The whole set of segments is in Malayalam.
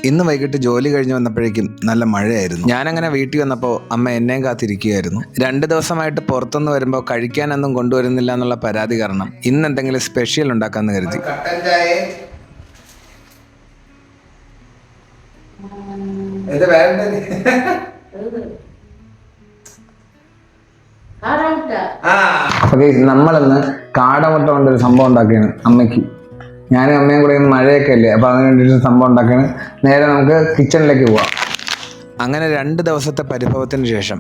ഇന്ന് വൈകിട്ട് ജോലി കഴിഞ്ഞ് വന്നപ്പോഴേക്കും നല്ല മഴയായിരുന്നു. ഞാനങ്ങനെ വീട്ടിൽ വന്നപ്പോൾ അമ്മ എന്നെയും കാത്തിരിക്കുകയായിരുന്നു. 2 ദിവസമായിട്ട് പുറത്തുനിന്ന് വരുമ്പോൾ കഴിക്കാനൊന്നും കൊണ്ടുവരുന്നില്ല എന്നുള്ള പരാതി കാരണം ഇന്ന് എന്തെങ്കിലും സ്പെഷ്യൽ ഉണ്ടാക്കാമെന്ന് കരുതി. നമ്മളിന്ന് കാടമുട്ട കൊണ്ടൊരു സംഭവം ഉണ്ടാക്കിയാണ് അമ്മയ്ക്ക്. ഞാനും അമ്മയും കൂടെ ഇന്ന് മഴയൊക്കെ അല്ലേ, അപ്പോൾ അതിന് വേണ്ടിയിട്ട് സംഭവം ഉണ്ടാക്കിയാണ്. നേരെ നമുക്ക് കിച്ചണിലേക്ക് പോവാം. അങ്ങനെ 2 ദിവസത്തെ പരിഭവത്തിന് ശേഷം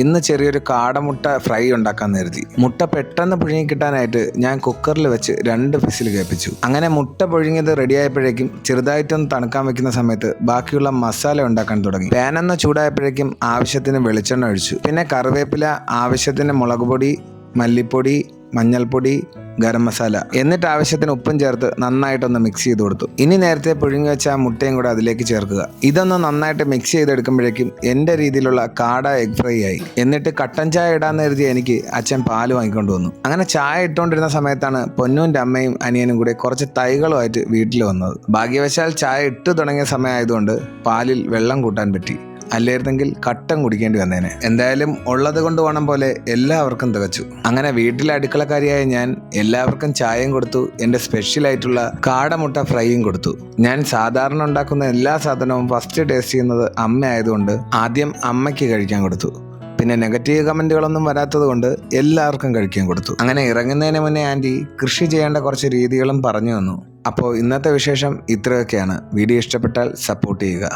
ഇന്ന് ചെറിയൊരു കാടമുട്ട ഫ്രൈ ഉണ്ടാക്കാൻ കരുതി. മുട്ട പെട്ടെന്ന് പുഴുങ്ങി കിട്ടാനായിട്ട് ഞാൻ കുക്കറിൽ വെച്ച് 2 വിസിൽ കേൾപ്പിച്ചു. അങ്ങനെ മുട്ട പുഴുങ്ങിയത് റെഡിയായപ്പോഴേക്കും ചെറുതായിട്ടൊന്ന് തണുക്കാൻ വെക്കുന്ന സമയത്ത് ബാക്കിയുള്ള മസാല ഉണ്ടാക്കാൻ തുടങ്ങി. പാനൊന്ന് ചൂടായപ്പോഴേക്കും ആവശ്യത്തിന് വെളിച്ചെണ്ണ ഒഴിച്ചു. പിന്നെ കറിവേപ്പില, ആവശ്യത്തിന് മുളക് പൊടി, മല്ലിപ്പൊടി, മഞ്ഞൾപ്പൊടി, ഗരം മസാല, എന്നിട്ട് ആവശ്യത്തിന് ഉപ്പും ചേർത്ത് നന്നായിട്ടൊന്ന് മിക്സ് ചെയ്ത് കൊടുത്തു. ഇനി നേരത്തെ പുഴുങ്ങി വെച്ച ആ മുട്ടയും കൂടെ അതിലേക്ക് ചേർക്കുക. ഇതൊന്ന് നന്നായിട്ട് മിക്സ് ചെയ്തെടുക്കുമ്പോഴേക്കും എൻ്റെ രീതിയിലുള്ള കാട എഗ് ഫ്രൈ ആയി. എന്നിട്ട് കട്ടൻ ചായ ഇടാന്ന് കരുതി എനിക്ക് അച്ഛൻ പാല് വാങ്ങിക്കൊണ്ട് വന്നു. അങ്ങനെ ചായ ഇട്ടുകൊണ്ടിരുന്ന സമയത്താണ് പൊന്നൂൻ്റെ അമ്മയും അനിയനും കൂടെ കുറച്ച് തൈകളുമായിട്ട് വീട്ടിൽ വന്നത്. ഭാഗ്യവശാൽ ചായ ഇട്ട് തുടങ്ങിയ സമയമായതുകൊണ്ട് പാലിൽ വെള്ളം കൂട്ടാൻ പറ്റി. അല്ലായിരുന്നെങ്കിൽ കട്ടൻ കുടിക്കേണ്ടി വന്നേനെ. എന്തായാലും ഉള്ളത് കൊണ്ട് വേണം പോലെ എല്ലാവർക്കും തികച്ചു. അങ്ങനെ വീട്ടിലെ അടുക്കളക്കാരിയായ ഞാൻ എല്ലാവർക്കും ചായയും കൊടുത്തു, എൻ്റെ സ്പെഷ്യലായിട്ടുള്ള കാടമുട്ട ഫ്രൈയും കൊടുത്തു. ഞാൻ സാധാരണ ഉണ്ടാക്കുന്ന എല്ലാ സാധനവും ഫസ്റ്റ് ടേസ്റ്റ് ചെയ്യുന്നത് അമ്മ ആയതുകൊണ്ട് ആദ്യം അമ്മയ്ക്ക് കഴിക്കാൻ കൊടുത്തു. പിന്നെ നെഗറ്റീവ് കമൻറ്റുകളൊന്നും വരാത്തത് കൊണ്ട് എല്ലാവർക്കും കഴിക്കാൻ കൊടുത്തു. അങ്ങനെ ഇറങ്ങുന്നതിന് മുന്നേ ആൻറ്റി കൃഷി ചെയ്യേണ്ട കുറച്ച് രീതികളും പറഞ്ഞു തന്നു. അപ്പോൾ ഇന്നത്തെ വിശേഷം ഇത്രയൊക്കെയാണ്. വീഡിയോ ഇഷ്ടപ്പെട്ടാൽ സപ്പോർട്ട് ചെയ്യുക.